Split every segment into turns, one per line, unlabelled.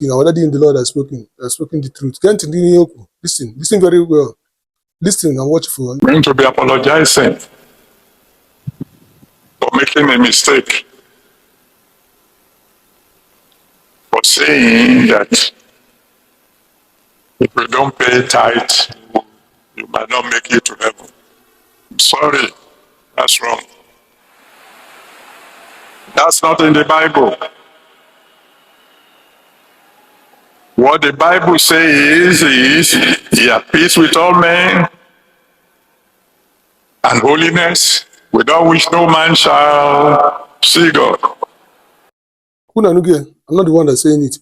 Whether in the Lord has spoken the truth. Listen very well. Listen and watchful.
Going to be apologizing for making a mistake, for saying that if we don't pay tithe, you might not make it to heaven. I'm sorry, that's wrong. That's not in the Bible. What the Bible says is, he had peace with all men and holiness, without which no man shall see God.
I'm not the one that's saying it.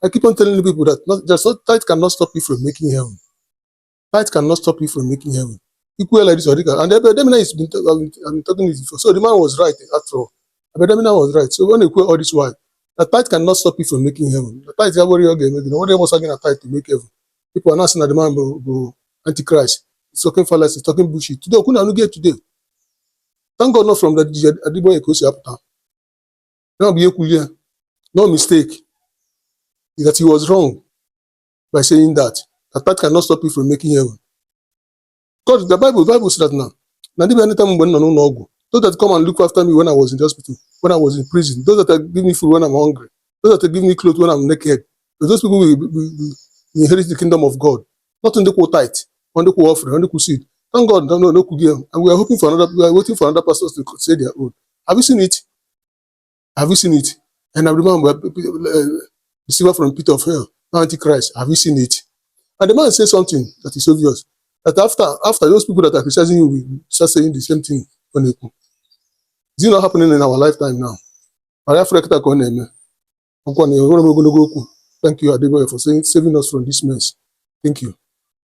I keep on telling the people that tithe cannot stop you from making heaven. Tithe cannot stop you from making heaven. Equal like this, and I've been talking this before. So the man was right after all. Abedamina was right. So when they quote all this why, the tithe cannot stop you from making heaven. The tithe is what you're getting. What they was again a tithe to make heaven. People are not saying that the man will antichrist. He's talking fallacy, he's talking bullshit. Today, couldn't get today. Thank God not from that Adeboye Kosi Apta. No mistake. That he was wrong by saying that. The tithe cannot stop you from making heaven. God, the Bible says that now. Now, anytime when no those that come and look after me when I was in the hospital, when I was in prison, those that give me food when I'm hungry, those that give me clothes when I'm naked, those people will inherit the kingdom of God. Not on the tithe, on the offering, on the seed. Thank God, no, and we are waiting for another pastors to say their own. Have you seen it? Have you seen it? And I remember receiver from the pit of hell, Antichrist. Have you seen it? And the man says something that is obvious. That after those people that are criticizing you will start saying the same thing. Is it not happening in our lifetime now? Thank you, Adeboye, for saving us from this mess. Thank you.